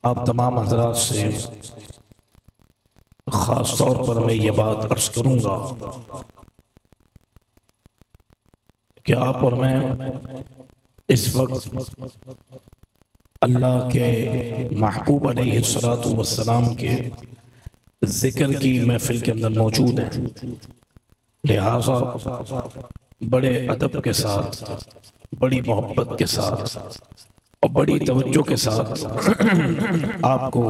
आप तमाम हजरात से ख़ास तौर पर मैं ये बात अर्ज करूँगा कि आप और मैं इस वक्त अल्लाह के महबूब अलैहिस्सलातु वस्सलाम के ज़िक्र की महफिल के अंदर मौजूद हैं। लिहाजा बड़े अदब के साथ, बड़ी मोहब्बत के साथ और बड़ी तवज्जो के साथ आपको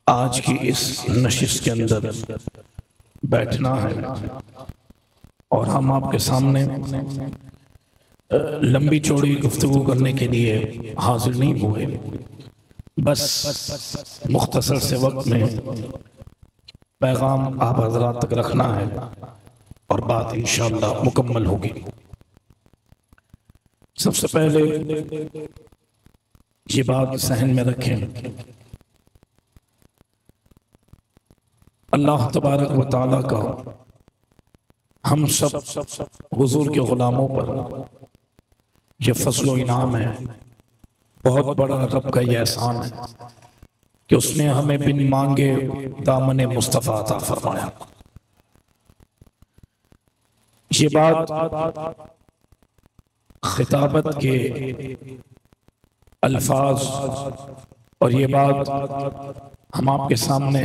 आज की इस नशिस्त के अंदर बैठना है और हम आपके सामने लंबी चौड़ी गुफ्तगू करने के लिए हाजिर नहीं हुए। बस मुख्तसर से वक्त में पैगाम आप हज़रात तक रखना है और बात इंशाअल्लाह मुकम्मल होगी। सबसे पहले ये बात सहन में रखें, अल्लाह तबारक व तआला का हम सब हुजूर के गुलामों पर यह फज़ल व इनाम है, बहुत बड़ा रब का यह एहसान है कि उसने हमें बिन मांगे दामन मुस्तफ़ा अता फरमाया। ये बात खिताबत के अल्फाज और ये बात हम आपके सामने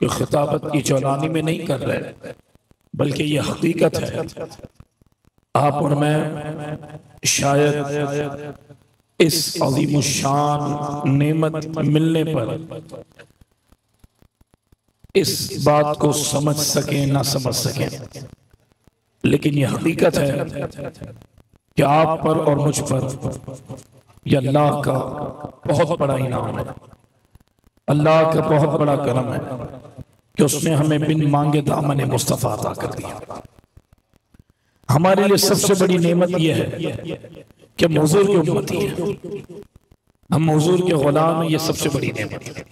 कि खिताबत की चौलानी में नहीं कर रहे, बल्कि ये हकीकत है। आप और मैं शायद इस अज़ीमुश्शान नेमत मिलने पर इस बात को समझ सकें ना समझ सकें, लेकिन यह हकीकत है कि आप पर और मुझ पर यह अल्लाह का बहुत बड़ा इनाम है, अल्लाह का बहुत बड़ा करम है कि उसने हमें बिन मांगे दामन मुस्तफ़ा अता कर दिया। हमारे लिए सबसे बड़ी नेमत यह है कि हम हुजूर की उम्मती हैं, हम हुजूर के गुलाम हैं। ये सबसे बड़ी नेमत है।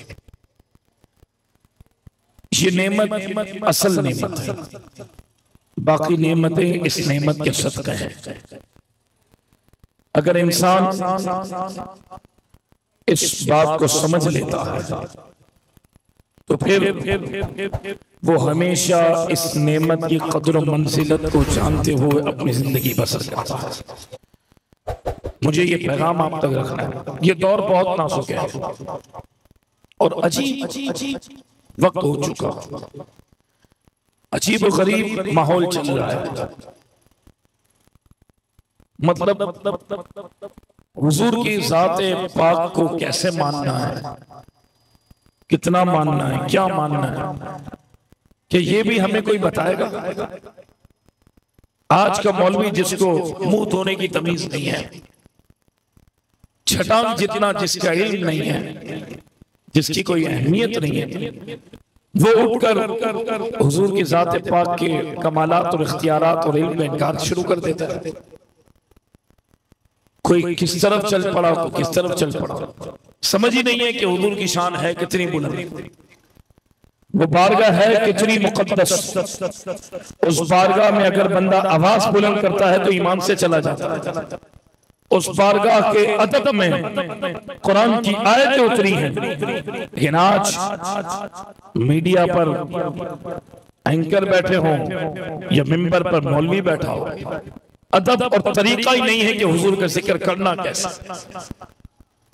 ये नेमत असल नेमत है, बाकी नेमतें इस नेमत के सदक़े हैं। अगर इंसान इस बात को समझ लेता है तो फिर वो हमेशा इस नेमत की कदर और मंजिलत को जानते हुए अपनी जिंदगी बसर करता है। मुझे ये पैगाम आप तक रखना है। ये दौर बहुत नाजुक है और अजीब वक्त हो चुका, अजीब और गरीब माहौल चल रहा है। मतलब हुजूर की ज़ाते पाक को कैसे मानना है, कितना मानना है, क्या मानना है, कि ये भी हमें कोई बताएगा। आज का मौलवी जिसको मुंह धोने की तमीज नहीं है, छटांग जितना जिसका इल्म नहीं है, जिसकी कोई अहमियत नहीं है, वो उठकर हुजूर की ज़ात पाक के कमालात और इख्तियारात और इल्म में इनकार शुरू कर देता है। कोई किस तरफ चल पड़ा, तो किस तरफ चल पड़ा, समझ ही नहीं है कि हुजूर की शान है कितनी बुलंद, वो बारगाह है कितनी मुकद्दस। उस बारगाह में अगर बंदा आवाज बुलंद करता है तो ईमान से चला जाता है। उस बारगाह के अदब में कुरान की आयतें उतरी हैं, लेकिन आज मीडिया पर एंकर बैठे हों या मिंबर पर मौलवी बैठा हो, अदब और तरीका ही नहीं है कि हुजूर का जिक्र करना कैसे,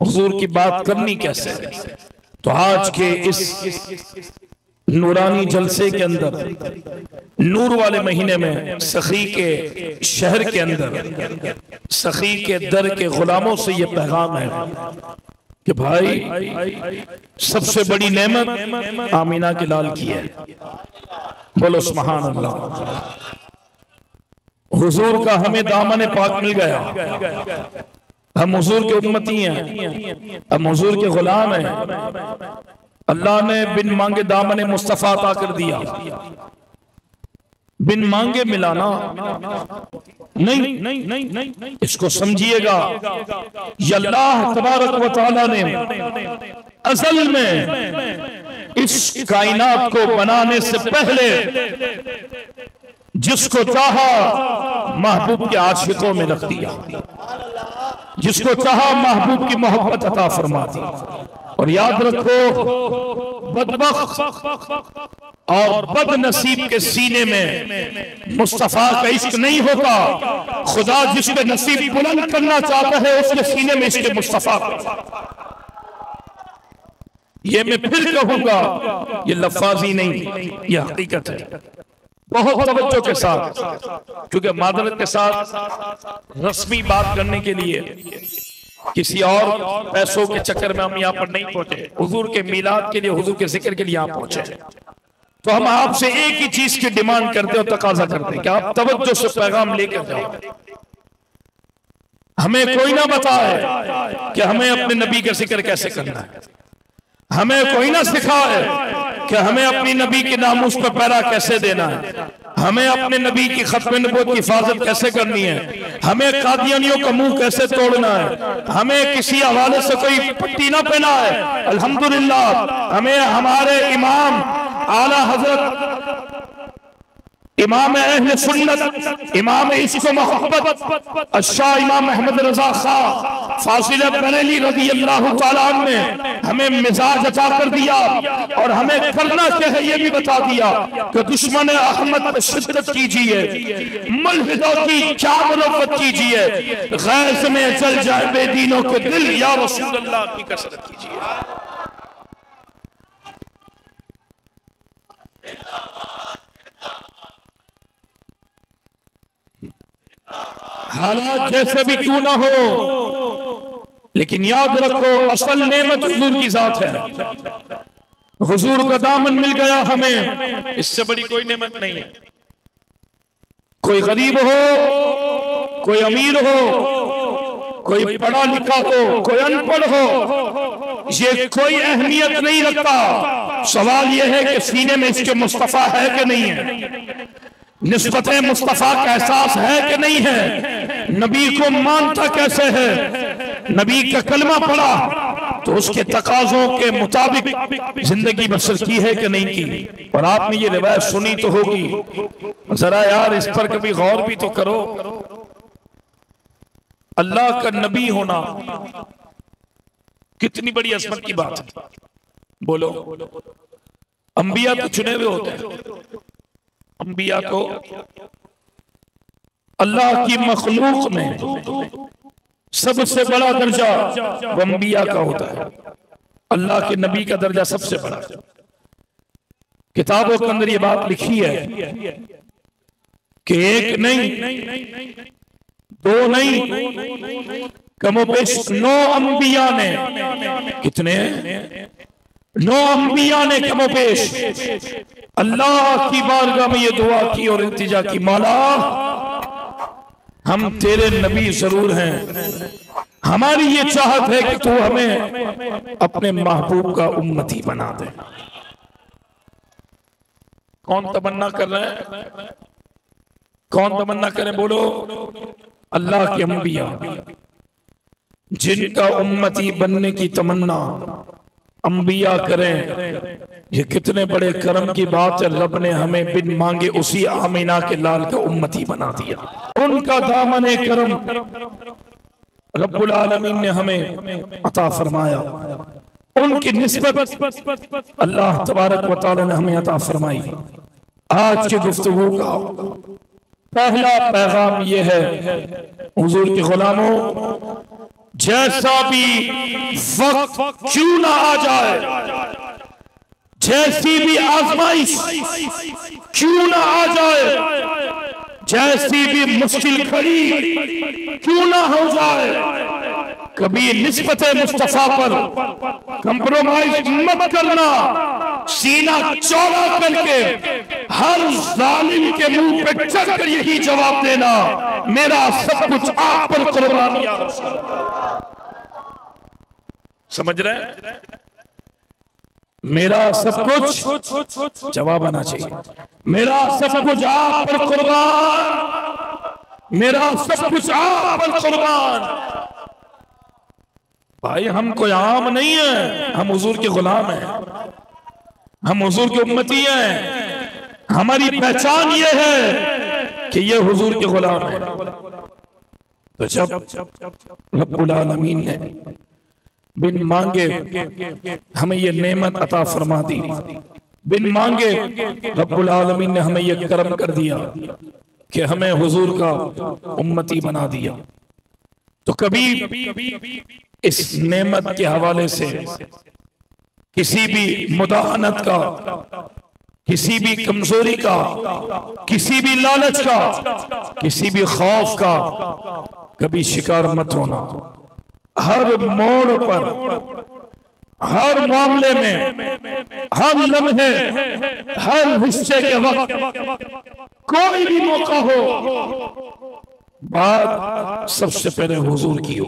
हुजूर की बात करनी कैसे। तो आज के इस नूरानी जलसे के अंदर, नूर वाले महीने में, सखी के शहर के अंदर, सखी के दर के गुलामों से ये पैगाम है कि भाई सबसे बड़ी नेमत आमीना के लाल की है। बोलो सुभान अल्लाह। हुजूर का हमें दामन पाक मिल गया, हम हुजूर के उम्मती हैं, हम हुजूर के गुलाम हैं। अल्लाह ने बिन मांगे दामन मुस्तफ़ा अता कर दिया। बिन मांगे मिलाना नहीं, इसको समझिएगा। अल्लाह तबारक व तआला ने असल में इस कायनात को बनाने से पहले जिसको चाहा महबूब के आशिकों में रख दिया, जिसको चाहा महबूब की मोहब्बत अता फरमा दी। और याद रखो, बदबख्त और बदनसीब के सीने में मुस्तफा का इश्क नहीं होता। खुदा जिसके नसीब बुलंद करना चाहता है उसके सीने में इश्क मुस्तफा। ये मैं फिर कहूंगा, ये लफ्ज़ी नहीं, ये हकीकत है। बहुत तवज्जो के साथ, क्योंकि मादरत के साथ रस्मी बात करने के लिए किसी और पैसों के चक्कर में हम यहाँ पर नहीं पहुंचे। हुजूर के मीलाद के लिए, हुजूर के जिक्र के लिए यहाँ पहुंचे, तो हम आपसे एक ही चीज की डिमांड करते और तकाजा करते हैं कि आप तवज्जो से पैगाम लेकर जाओ। हमें कोई ना बताए कि हमें अपने नबी का जिक्र कैसे करना है, हमें कोई ना सिखाए कि हमें अपनी नबी के नामूस पर पहरा कैसे देना है, हमें अपने नबी की खत्म नबूवत की हिफाजत कैसे करनी है, हमें कादियानियों का मुंह कैसे तोड़ना है, हमें किसी हवाले से कोई पट्टी ना पहना है। अल्हम्दुलिल्लाह हमें हमारे इमाम आला हजरत इमाम अहले सुन्नत, इमाम इश्क व मोहब्बत शाह इमाम अहमद रजा खां फासिल बरेली रज़ी अल्लाह तआला अन्हु ने हमें मिजाज अता कर दिया और हमें करना क्या है ये भी बता दिया कि दुश्मन अहमद पे शिद्दत कीजिए, मुल्हिदों की क्या मुरव्वत कीजिए, गैज़ में जल जाए बेदीनों के दिल, या रसूल अल्लाह की कसरत कीजिए। हालात जैसे भी क्यों ना हो, लेकिन याद रखो असल नेमत हुजूर की जात है। हुजूर का दामन मिल गया हमें, इससे बड़ी कोई नेमत नहीं है। कोई गरीब हो, कोई अमीर हो, कोई पढ़ा लिखा हो, कोई अनपढ़ हो, ये कोई अहमियत नहीं रखता। सवाल यह है कि सीने में इसके मुस्तफा है कि नहीं है, निस्बते मुस्तफा का एहसास है कि नहीं है, नबी को मानता कैसे है, नबी का कलमा पढ़ा तो उसके तकाजों के मुताबिक जिंदगी बसर की है कि नहीं की। और आपने ये रिवायत सुनी तो होगी, जरा यार इस पर कभी गौर भी तो करो। अल्लाह का नबी होना कितनी बड़ी अजमत की बात है। बोलो, अंबिया तो चुने हुए होते हैं, अंबिया को अल्लाह की मखलूक में सबसे बड़ा दर्जा वो अंबिया का होता है। अल्लाह के नबी का दर्जा सबसे बड़ा। किताबों के अंदर ये बात लिखी है कि एक नहीं, दो नहीं, कमोपेश 9 अंबिया ने, कितने 9 अंबिया ने कमोपेश अल्लाह की बारगाह में ये दुआ की और इल्तिजा की, मौला हम तेरे नबी जरूर हैं, हमारी ये चाहत है कि तू हमें अपने महबूब का उम्मती बना दे। कौन तमन्ना कर रहा है, कौन तमन्ना करे? बोलो, अल्लाह के अंबिया जिनका उम्मती बनने की तमन्ना अंबिया करें। ये कितने बड़े करम की बात है, रब ने हमें बिन मांगे उसी आमिना के लाल का उम्मती बना दिया। उनका दामन करम रब्बुल आलमीन ने हमें अता फरमाया, उनकी निस्बत अल्लाह तबारक व तआला ने हमें अता फरमाई। आज की गुफ्तगू का पहला पैगाम ये है, हुजूर के गुलामों, जैसा भी वक्त क्यों ना आ जाए, जैसी भी आजमाइश क्यों ना आ जाए, जैसी भी मुश्किल खड़ी क्यों ना हो जाए, कभी निस्बत मुस्तफा पर कंप्रोमाइज मत करना। सीना चौड़ा करके हर जालिम के मुंह पे चढ़ कर यही जवाब देना, मेरा सब कुछ आप पर कुर्बान या रसूल अल्लाह। समझ रहे हैं? मेरा सब कुछ जवाब आना चाहिए, मेरा सब कुछ आप पर कुर्बान, मेरा सब कुछ आप पर कुर्बान। भाई हम कोई आम नहीं है, हम हुजूर के गुलाम हैं, हम हुजूर की उम्मती हैं। हमारी पहचान ये है कि ये हुजूर के गुलाम है। तो जब रब्बुल आलमीन ने बिन मांगे हमें ये नेमत अता फरमा दी, बिन मांगे रब्बुल आलमीन ने हमें ये करम कर दिया कि हमें हुजूर का उम्मती बना दिया, तो कभी इस नेमत के हवाले से किसी भी मुदाहनत का, किसी भी कमजोरी का, किसी भी लालच का, किसी भी खौफ का कभी शिकार मत होना। हर मोड़ पर, हर मामले में, हर लम्हे, हर हिस्से के वक्त, कोई भी मौका हो, बात सबसे पहले हुजूर की हो।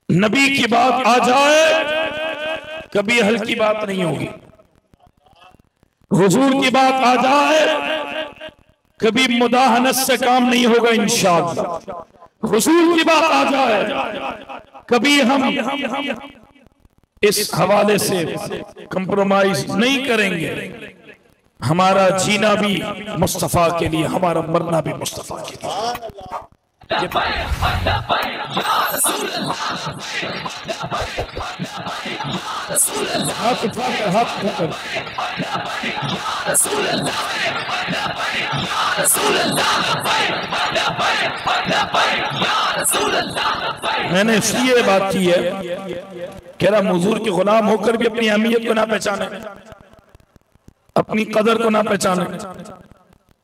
नबी की बात आ जाए कभी हल्की बात नहीं होगी, हुजूर की बात आ जाए कभी मुदाहनत से काम नहीं होगा इंशाअल्लाह। हुजूर की बात आ जाए कभी हम इस हवाले से कंप्रोमाइज नहीं करेंगे। हमारा जीना भी मुस्तफा के लिए, हमारा मरना भी मुस्तफा के लिए। हाथ उठाकर, हाथ उठाकर मैंने इसलिए बात की है कह रहा हुजूर के गुलाम होकर भी अपनी अहमियत को ना पहचाने, अपनी कदर को ना पहचाने।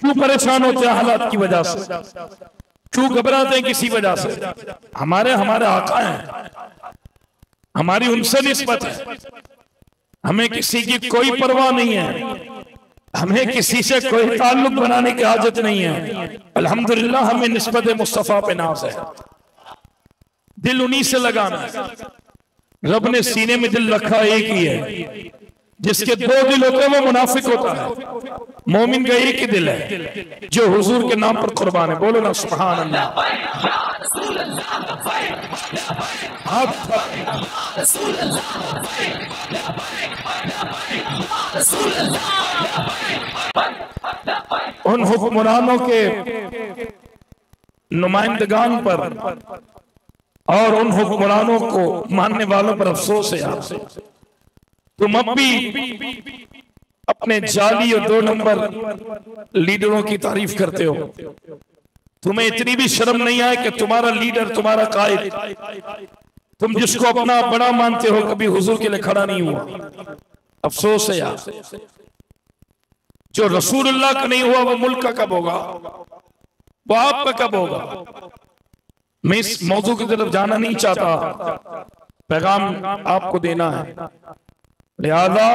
क्यों परेशान होते हैं हालात की वजह से, क्यों घबराते हैं किसी वजह से? हमारे आका हैं, हमारी उनसे निस्बत है, हमें किसी की कोई परवाह नहीं है, हमें किसी से कोई ताल्लुक बनाने की हाजत नहीं है। अल्हम्दुलिल्लाह हमें निस्बत मुस्तफा पे नाज है, दिल उन्हीं से लगाना है। रब ने सीने में दिल रखा एक ही है, जिसके दो दिल होते हैं वो मुनाफिक होता है। मोमिन का एक ही दिल है जो हुजूर के नाम पर कुर्बान है। बोलो ना सुभान अल्लाह। उन हुक्मरानों के नुमाइंदगान पर और उन हुक्मरानों को मानने वालों पर अफसोस है। आपसे तुम अब भी अपने जाली और 2 नंबर लीडरों की तारीफ करते हो। तुम्हें इतनी भी शर्म नहीं आए कि तुम्हारा लीडर, तुम्हारा कायद, तुम जिसको अपना बड़ा मानते हो, कभी हुजूर के लिए खड़ा नहीं हुआ। अफसोस है यार, जो रसूलुल्लाह का नहीं हुआ वो मुल्क का कब होगा, वो आपका कब होगा? मैं इस मौजू की तरफ जाना नहीं चाहता, पैगाम आपको देना है। लिहाजा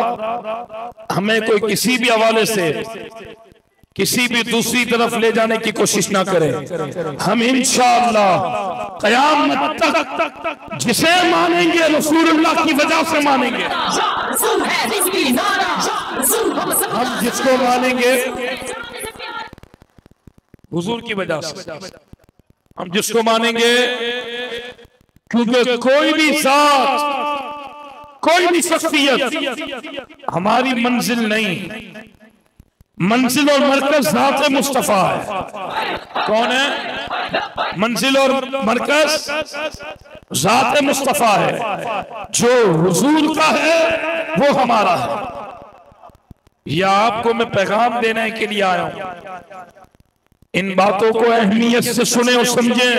हमें कोई किसी भी हवाले से किसी भी दूसरी तरफ ले जाने की कोशिश ना करें। हम इंशाअल्लाह क़यामत तक जिसे मानेंगे रसूलुल्लाह की वजह से मानेंगे। हम जिसको मानेंगे हुजूर की वजह से, हम जिसको मानेंगे, क्योंकि कोई भी जात, कोई भी शख्सियत हमारी मंजिल नहीं। मंजिल और मरकज ज़ात मुस्तफा है। कौन है? मंजिल और मरकज ज़ात मुस्तफा है। जो हुजूर का है वो हमारा है। या आपको मैं पैगाम देने के लिए आया हूं। इन बातों को अहमियत से सुने और समझें।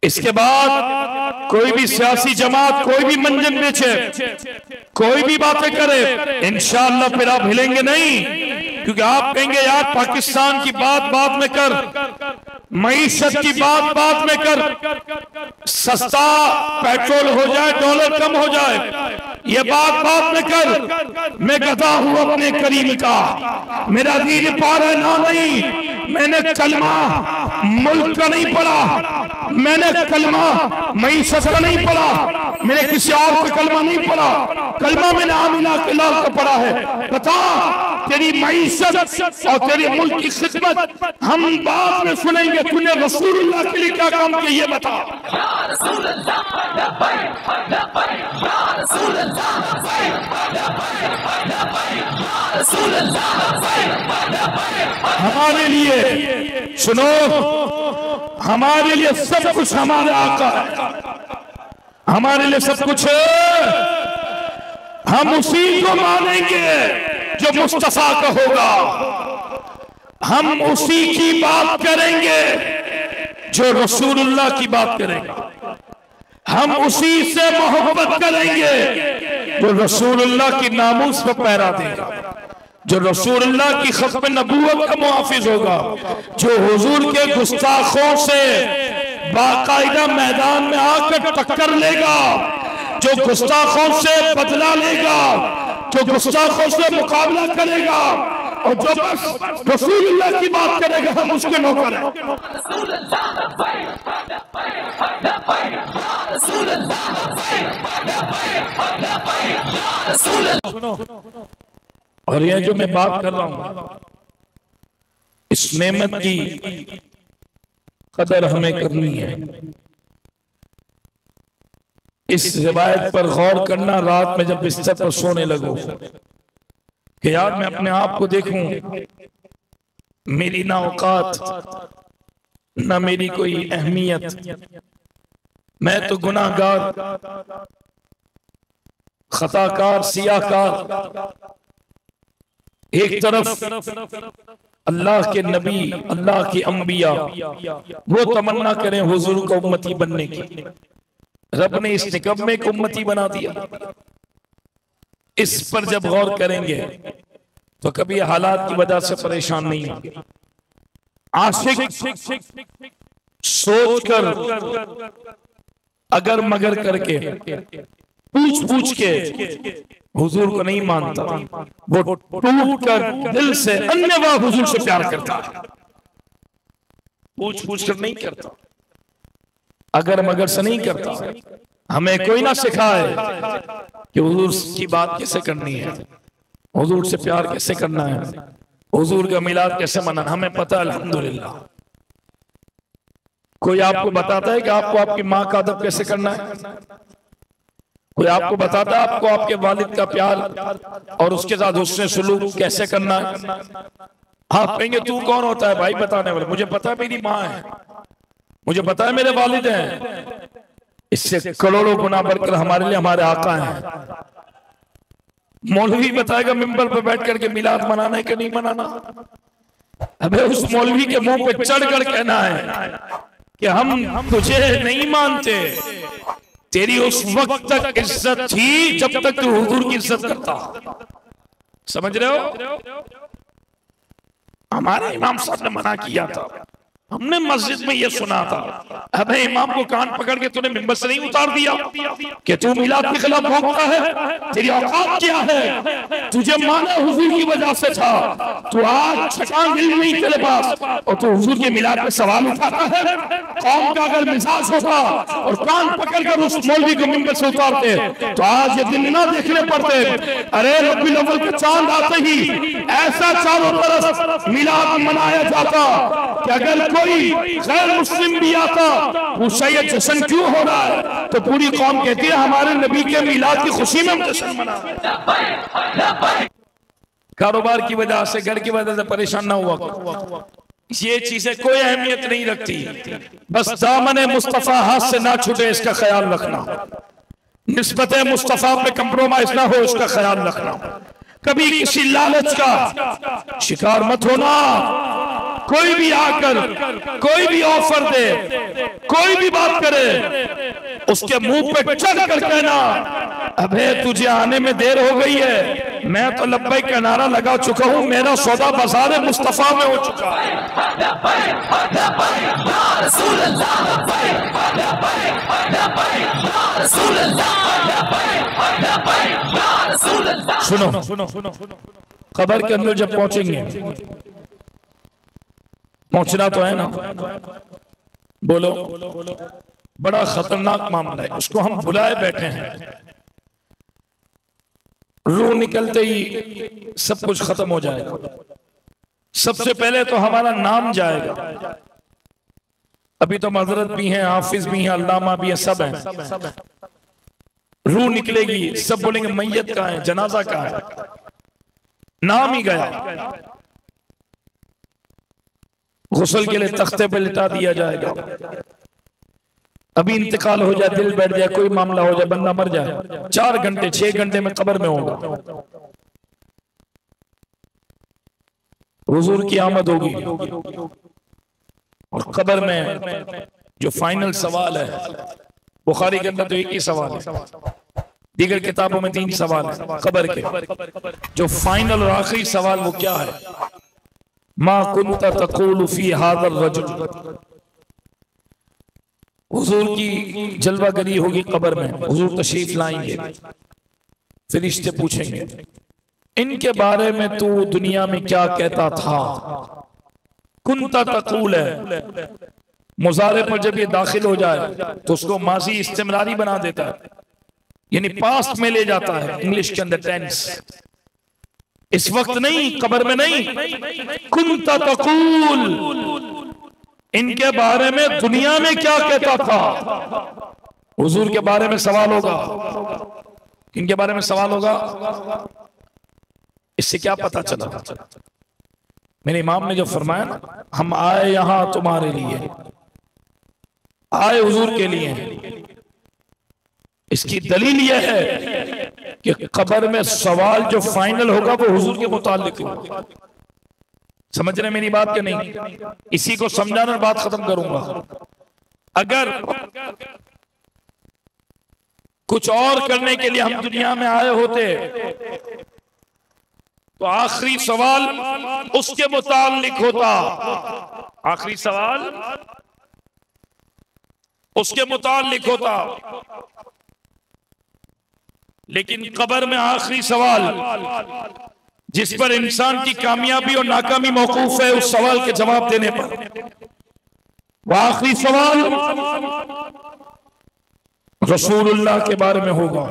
इसके बाद कोई भी सियासी जमात, कोई भी मंजन बेचे, कोई भी बातें करे, इंशाअल्लाह फिर आप हिलेंगे नहीं। क्योंकि आप कहेंगे यार पाकिस्तान की बात बाद में कर, मईशत की बात बाद में कर, सस्ता पेट्रोल हो जाए, डॉलर कम हो जाए, ये बात बाद में कर। मैं गधा हूं अपने करीम का, मेरा दीन पारा ना नहीं। मैंने कलमा मुल्क का नहीं पढ़ा, मैंने कलमा मईशत का नहीं पढ़ा, मैंने किसी और का कलमा नहीं पढ़ा। कलमा मैंने आमिना के लाल का पढ़ा है। बता तेरी मईशत और तेरे मुल्क की खिदमत हम बाद में सुनेंगे। तूने रसूलुल्लाह के लिए क्या काम किया ये बता। हमारे लिए सुनो, हमारे लिए सब कुछ हमारे आका है, हमारे लिए सब कुछ हम उसी को मानेंगे जो मुस्तफा का होगा, हम उसी की बात करेंगे जो रसूलुल्लाह की बात करेगा, हम उसी से मोहब्बत करेंगे जो रसूलुल्लाह की नामूस पर पैरा देगा, जो रसूलुल्लाह की खत्म नबूवत का मुहाफिज होगा, जो हुजूर के गुस्ताखों से बाकायदा मैदान में आकर टक्कर लेगा, जो गुस्ताखों से बदला लेगा, जो गुस्ताखों से मुकाबला करेगा, और जो बस रसूलुल्लाह की बात करेगा हम उसके नौकर हैं। और ये जो मैं बात कर रहा हूं, इस नेमत की कदर हमें करनी है। इस रिवायत पर गौर करना, रात में जब बिस्तर पर सोने लगो कि यार मैं अपने आप को देखूं, मेरी ना औकात ना मेरी कोई अहमियत, मैं तो गुनाहगार, खताकार, सियाकार। एक तरफ अल्लाह के नबी, अल्लाह के अंबिया वो तमन्ना करें हुजूर को उम्मती बनने की, रब ने इस निकम्मे को उम्मती बना दिया। इस पर जब गौर करेंगे तो कभी हालात की वजह से परेशान नहीं होंगे। आशिक सोचकर अगर मगर करके पूछ के हुजूर को नहीं मानता, वो टूट कर दिल से अन्यवा हुजूर से प्यार करता है, पूछ कर नहीं करता, अगर मगर से नहीं करता। हमें कोई ना सिखाए कि हुजूर की बात कैसे करनी है, हुजूर से प्यार कैसे करना है, हुजूर का मिलाद कैसे मनाना, हमें पता है अल्हम्दुलिल्लाह। कोई आपको बताता है कि आपको आपकी माँ का अदब कैसे करना है? कोई आपको बताता है आपको आपके वालिद का प्यार और उसके साथ उससे सुलूक कैसे करना है? आप कहेंगे तू कौन होता है भाई बताने वाला? मुझे पता है मेरी माँ है, मुझे पता है मेरे वालिद हैं। इससे करोड़ों गुना बढ़कर हमारे लिए हमारे आका हैं। मौलवी बताएगा मिंबर पर बैठ करके मिलाद मनाना है कि नहीं मनाना। अबे उस मौलवी के मुंह पे चढ़कर कहना है कि हम तुझे नहीं मानते, तेरी उस वक्त तक इज्जत थी जब तक तू हुजूर की इज्जत करता। समझ रहे हो? हमारे इमाम साहब ने मना किया था, हमने मस्जिद में ये सुना था। अबे इमाम को कान पकड़ के तूने मिंबर से नहीं उतार दिया कि तू मिलाद के खिलाफ भौंकता है? तेरी औकात क्या है? तुझे माना हुजूर की वजह से था, तू आज छटांग दिल नहीं तेरे पास और तू हुजूर के मिलाद पे सवाल उठाता है। कौम का अगर मिजाज होता और कान पकड़ कर उस मौलवी को मिंबर से उतारते तो आज ये दिन ना देखने पड़ते। अरे रब्बुल अव्वल के चांद आते ही ऐसा चारों तरफ मिलाद मनाया जाता कि अगर कोई गैर मुस्लिम भी आता पूछा ये जश्न क्यों हो रहा है, तो पूरी कौम कहती है हमारे नबी के मिलाद की खुशी में हम जश्न मना रहे हैं। कारोबार की वजह से, घर की वजह से परेशान ना हुआ, ये चीजें कोई अहमियत नहीं रखती। बस दामन मुस्तफा हाथ से ना छूटे इसका ख्याल रखना, निस्बत मुस्तफा पे कंप्रोमाइज ना हो इसका ख्याल रखना, कभी किसी लालच का शिकार मत होना। कोई भी आकर कोई भी ऑफर दे, कोई भी बात करे, उसके मुंह पे चढ़ कर कहना अबे तुझे आने में देर हो गई है, मैं तो लब्बैक का नारा लगा चुका हूं, मेरा सौदा बाजार मुस्तफा में हो चुका है। सुनो, खबर के अंदर जब पहुंचेंगे, पहुंचना तो है ना, बोलो, बड़ा खतरनाक मामला है, उसको हम बुलाए बैठे हैं। रूह निकलते ही सब कुछ खत्म हो जाएगा। सबसे पहले तो हमारा नाम जाएगा। अभी तो हजरत भी हैं, हाफिज भी हैं, अल्लामा भी हैं, सब हैं। रूह निकलेगी, सब बोलेंगे मैयत कहाँ है, जनाजा कहाँ है। नाम ही गया। गुस्ल के लिए तख्ते पे लिटा दिया जाएगा, अभी इंतकाल हो जाए, दिल बैठ जाए, कोई मामला हो जाए, बंदा मर जाए, 4 घंटे 6 घंटे में कब्र में होगा, हुजूर की आमद होगी। और कब्र में जो फाइनल सवाल है, बुखारी के अंदर तो एक ही सवाल है, दीगर किताबों में 3 सवाल है कब्र के। जो फाइनल और आखिरी सवाल वो क्या है? मा कुन्ता तक़ूलु फी हाज़र रजुल। हुजूर की जलवागरी होगी कब्र में, हुजूर तशरीफ लाएंगे, फरिश्ते पूछेंगे इनके बारे में तू दुनिया में क्या कहता था? कुन्ता तक़ूल है, मुज़ारे पर जब ये दाखिल हो जाए तो उसको माजी इस्तिमरारी बना देता है, यानी पास्ट में ले जाता है, इंग्लिश के अंदर टेंस। इस वक्त नहीं, कब्र में नहीं, कुन्ता तक़ूल, इनके बारे में दुनिया में क्या कहता था? हुजूर के बारे में सवाल होगा, इनके बारे में सवाल होगा। इससे क्या पता चला? मेरे इमाम ने जो फरमाया ना, हम आए यहां तुम्हारे लिए, आए हुजूर के लिए। इसकी दलील यह है कि कब्र में सवाल जो फाइनल होगा वो हुजूर के मुताल्लिक होगा। समझ रहे मेरी बात के नहीं? इसी को समझाना और बात खत्म करूंगा। अगर कुछ और करने के लिए हम दुनिया में आए होते तो आखिरी सवाल उसके मुताल्लिक होता, आखिरी सवाल उसके मुताल्लिक होता। लेकिन कब्र में आखिरी सवाल जिस पर इंसान की कामयाबी और नाकामी मौकूफ है, उस सवाल के जवाब देने पर, वह आखिरी सवाल रसूलुल्लाह के बारे में होगा।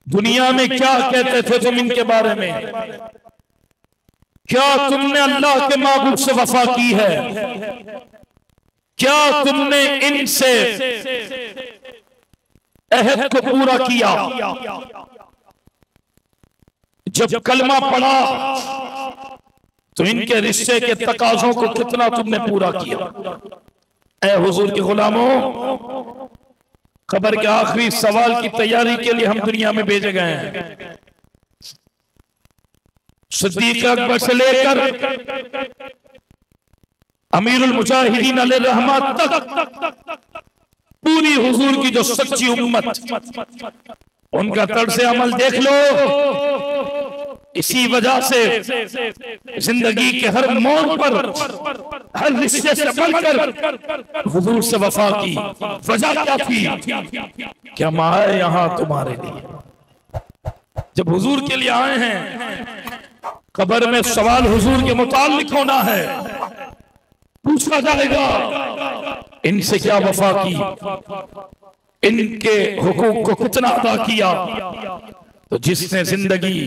दुनिया में क्या कहते थे तुम इनके बारे में? क्या तुमने अल्लाह के महबूब से वफा की है? क्या तुमने इनसे अहद को पूरा किया? जब कलमा पढ़ा तो इनके रिश्ते के तकाजों को कितना तुमने पूरा किया? ऐ हुजूर के गुलामों, कब्र के आखिरी सवाल की तैयारी के लिए हम दुनिया में भेजे गए हैं। सिद्दीक अकबर से लेकर अमीरुल मुजाहिदीन अलैहि रहमत तक पूरी हुजूर की जो सच्ची उम्मत, उनका तर्ज़ अमल देख लो। इसी वजह से जिंदगी के हर मोड़ पर, हर रिश्ते से बढ़कर हुजूर से वफा की। वजह क्या थी? कि हम आए यहां तुम्हारे लिए। जब हुजूर के लिए आए हैं, कब्र में सवाल हुजूर के मुताल्लिक होना है, पूछा जाएगा इनसे क्या वफा की, इनके हुकूक को कितना अदा किया। तो जिसने जिंदगी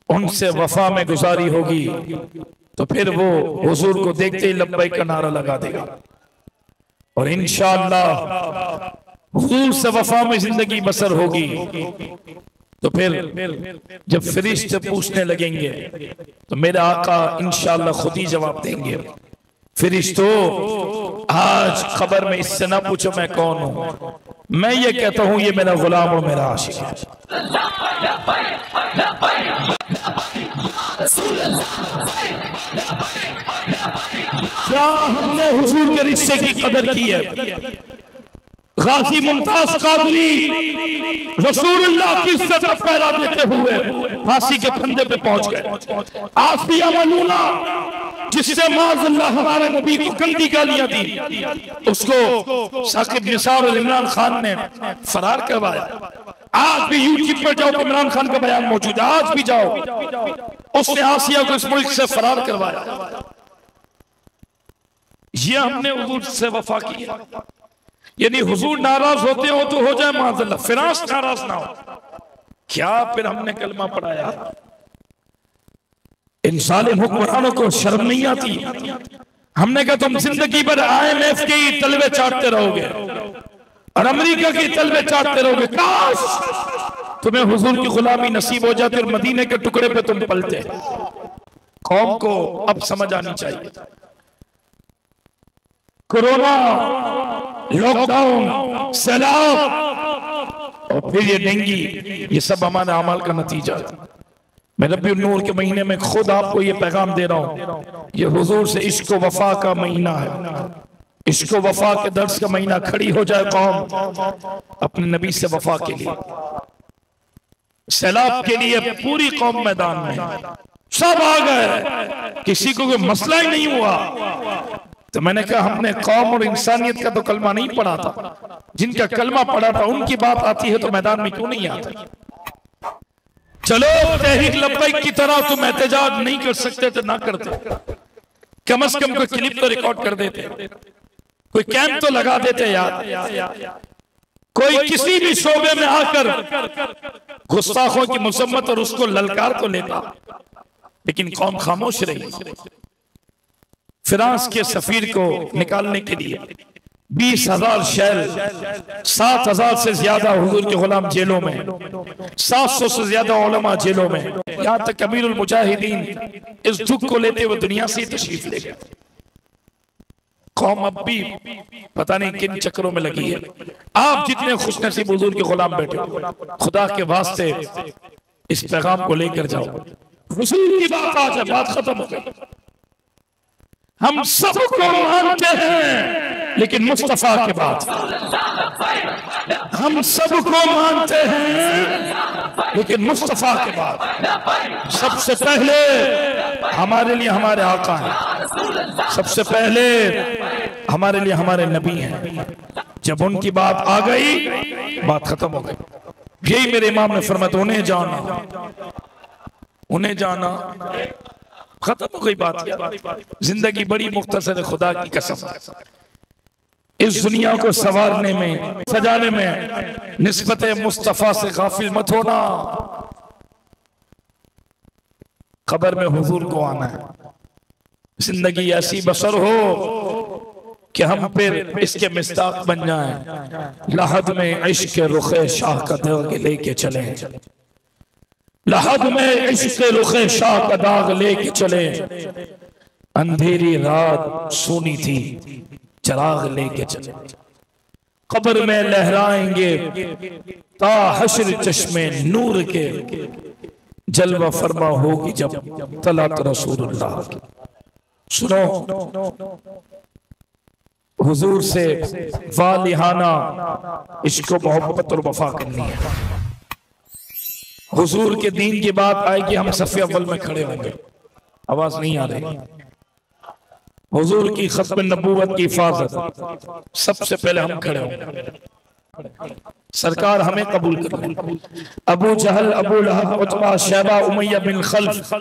उनसे वफा में गुजारी होगी तो फिर वो हुजूर को देखते ही लब्बैक का नारा लगा देगा। और इंशाअल्लाह हुजूर से वफा में जिंदगी बसर होगी तो फिर जब फरिश्ते पूछने लगेंगे तो मेरे आका इंशाअल्लाह खुद ही जवाब देंगे, फरिश्तों आज खबर में इससे ना पूछो मैं कौन हूं, मैं ये कहता हूं ये मेरा गुलाम और मेरा आशिक है। क्या हमने हुजूर के रिश्ते की कदर की है? गाजी मुमताज कादरी रसूलुल्लाह की इज्जत का पहरा देते हुए फांसी के फंदे पे पहुंच गए। आसिया मलूना जिससे माज़अल्लाह हमारे नबी को गंदी गालियां दी, उसको साकिब निसार और इमरान खान ने फरार करवाया। आज भी यूट्यूब पर जाओ, इमरान खान का बयान मौजूद है, आज भी जाओ, उसने आसिया को इस मुल्क से फरार करवाया। ये हमने हुजूर से वफा की है। यानी हुजूर नाराज होते हो तो हो जाए माज़अल्लाह, फिराश नाराज ना हो। क्या फिर हमने कलमा पढ़ाया? इन सालिम हुक्मरानों को शर्म नहीं आती? हमने कहा तुम जिंदगी भर IMF के ही तलवे चाटते रहोगे और अमेरिका के तलवे चाटते रहोगे। काश तुम्हें हुजूर की गुलामी नसीब हो जाती और मदीने के टुकड़े पे तुम पलते। कौम को अब समझ आनी चाहिए, कोरोना, लॉकडाउन, सैलाब और फिर ये डेंगी, ये सब हमारे अमल का नतीजा है। मैं रब्बी नूर के महीने में खुद आपको ये पैगाम दे रहा हूँ, ये हुजूर से इश्क व वफा का महीना है। इश्क व वफा के दर्स का महीना। खड़ी हो जाए कौम अपने नबी से वफा के लिए। सैलाब के लिए पूरी कौम मैदान में, सब आ गए, किसी को कोई मसला ही नहीं हुआ। तो मैंने कहा हमने कौम और इंसानियत का तो कलमा नहीं पढ़ा था, जिनका कलमा पढ़ा था उनकी बात आती है तो मैदान में क्यों नहीं आते? चलो तहरीक लब्बैक की तरह तुम एहतजाज नहीं कर सकते तो ना करते, कम से कम कोई क्लिप तो रिकॉर्ड कर देते, कोई कैंप तो लगा देते यार, कोई किसी भी शोबे में आकर गुस्ताखों की मुसम्मत और उसको ललकार तो लेता। लेकिन कौम खामोश रही। फ्रांस के सफीर को निकालने के लिए 20,000 शैल, 7,000 से ज्यादा हुजूर के गुलाम जेलों में, 700 से ज्यादा उलमा जेलों में, यहां तक अमीरुल मुजाहिदीन इस दुख को लेते हुए दुनिया से तशरीफ ले गए। कौम अब भी पता नहीं किन चक्रों में लगी है। आप जितने खुशनसीब हुजूर के गुलाम बैठे, खुदा के वास्ते इस पैगाम को लेकर जाओ। हुजूर की बात आ जाए, बात खत्म हो गई। हम सबको मानते हैं लेकिन मुस्तफा के बाद, हम सबको मानते हैं लेकिन मुस्तफा के बाद। सबसे पहले हमारे लिए हमारे आका हैं, सबसे पहले हमारे लिए हमारे नबी हैं। जब उनकी बात आ गई, बात खत्म हो गई। यही मेरे इमाम ने फरमाया, उन्हें जाना, उन्हें जाना, खत्म हो गई बात। जिंदगी बड़ी मुख्तसर है, खुदा की कसम। इस दुनिया को संवारने में, सजाने में निस्बत मुस्तफा से गाफिल मत होना। कब्र में हुजूर को आना है। जिंदगी ऐसी बसर हो कि हम फिर इसके मिस्ताक बन जाएं। लहद में इश्क रुखे शाह का दाग लेके चले, लहद में इश्क रुखे शाह का दाग लेके चले। अंधेरी रात सोनी थी, चिराग लेके चले। कब्र में लहराएंगे ता हश्र चश्मे नूर के, जलवा फरमा होगी जब तलत रसूलुल्लाह की। सुनो, हुजूर से वालिहाना इश्क मोहब्बत और वफा करनी है। हुजूर के दीन की बात आएगी, हम सफ़े अव्वल में खड़े होंगे। आवाज नहीं आ रही। हुजूर की खत्म नबूवत की हिफाजत सबसे पहले हम खड़े होंगे। सरकार हमें कबूल कर। अबू जहल, अबू लहब, उतबा, शैबा, उमैया बिन खल्फ,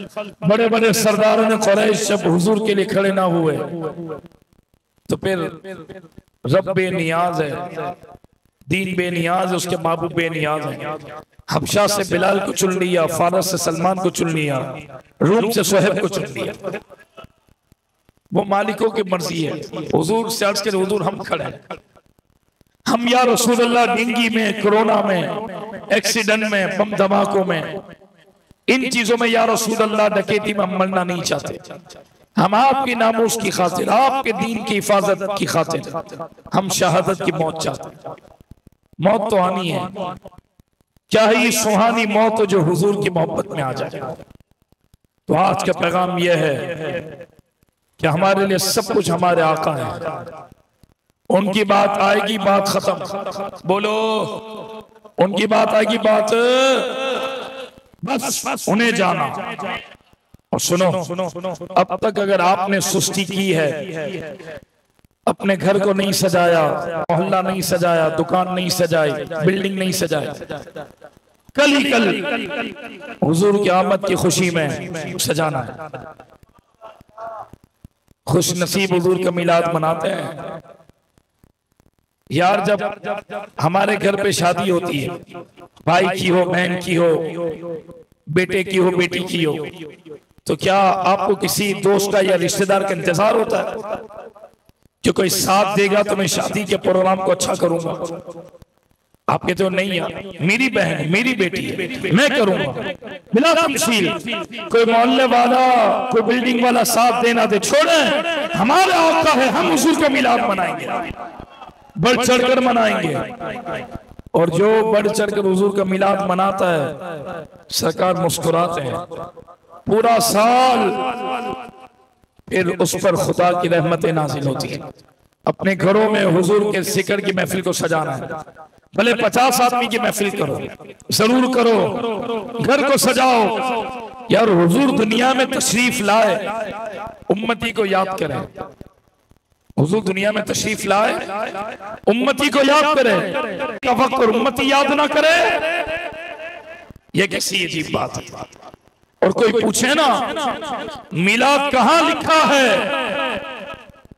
बड़े बड़े सरदारों ने कुरैश जब हुजूर के लिए खड़े ना हुए तो फिर रब बेनियाज है, दीन बेनियाज है, उसके महबूब बेनियाज है। हबशा से बिलाल को चुन लिया, फारस से सलमान को चुन लिया, रूम से सोहेब को चुन लिया। वो मालिकों की मर्जी है। हुजूर से अर्ज के हुजूर हम खड़े हैं, हम या रसूलुल्लाह डेंगी में, कोरोना में, एक्सीडेंट में, बम धमाकों में, इन चीजों में या रसूलुल्लाह डकैती में हम मरना नहीं चाहते। हम आपकी नामूस की खातिर, आपके दीन की हिफाजत की खातिर हम शहादत की मौत चाहते। मौत तो आनी है, क्या है ये सुहानी मौत जो हुजूर की मोहब्बत में आ जाए। तो आज का पैगाम यह है कि हमारे लिए सब कुछ हमारे आका है। उनकी बात आएगी, बात खत्म। बोलो, उनकी बात आएगी, बात बस उन्हें जाना। और सुनो, अब तक अगर आपने सुस्ती की है, अपने घर को नहीं सजाया, मोहल्ला नहीं सजाया, दुकान नहीं सजाई, बिल्डिंग नहीं सजाई, कल ही कल हुजूर की आमद की खुशी में सजाना है। खुश नसीब हुजूर का मिलाद मनाते हैं यार। जब हमारे घर पे शादी होती है, भाई की हो, बहन की हो, बेटे की हो, बेटी की हो, तो क्या आपको किसी दोस्त का या रिश्तेदार का इंतजार होता है कि कोई साथ देगा तो मैं शादी के प्रोग्राम को अच्छा करूंगा? आप कहते हो नहीं यार, मेरी बहन है, मेरी बेटी है, मैं करूंगा बिला तफसील। कोई मोहल्ले वाला, कोई बिल्डिंग वाला साथ देना दे, छोड़े, हमारा औका है, हम हुजूर का मिलाद मनाएंगे, बढ़ चढ़कर मनाएंगे। और जो बढ़ चढ़कर हुजूर का मिलाद मनाता है, सरकार मुस्कुराते हैं पूरा साल, फिर उस पर खुदा की रहमतें नाजिल होती है। अपने घरों में हुजूर के जिक्र की महफिल को सजाना है, भले 50 आदमी की महफिल करो, जरूर करो, घर को सजाओ। यार हुजूर दुनिया में तशरीफ लाए, उम्मती को याद करें। हुजूर दुनिया में तशरीफ लाए, उम्मती को याद करे, का वक्त और उम्मती याद ना करे, यह कैसी अजीब बात है। और कोई पूछे ना मिलाद कहां लिखा है,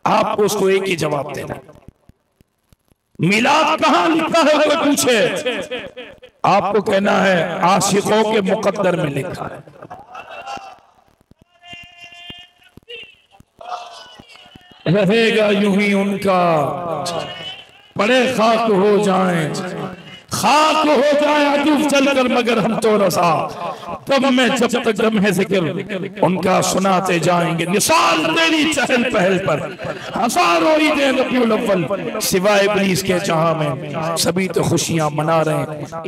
आपको उसको एक ही जवाब देना, मिलाद कहां लिखा है। कोई पूछे, आपको कहना है आशिकों के मुकद्दर में लिखा है। रहेगा यूं ही उनका, पड़े खाक हो जाएं, खाक हो जाए अदूब चलकर, मगर हम तो रसा तब मैं जब तक दम है जिक्र उनका सुनाते जाएंगे। निसाल तेरी चहल पहल पर हजारों ईदें रबीउल अव्वल, सिवाय इब्लीस के जहां में सभी तो खुशियां मना रहे हैं।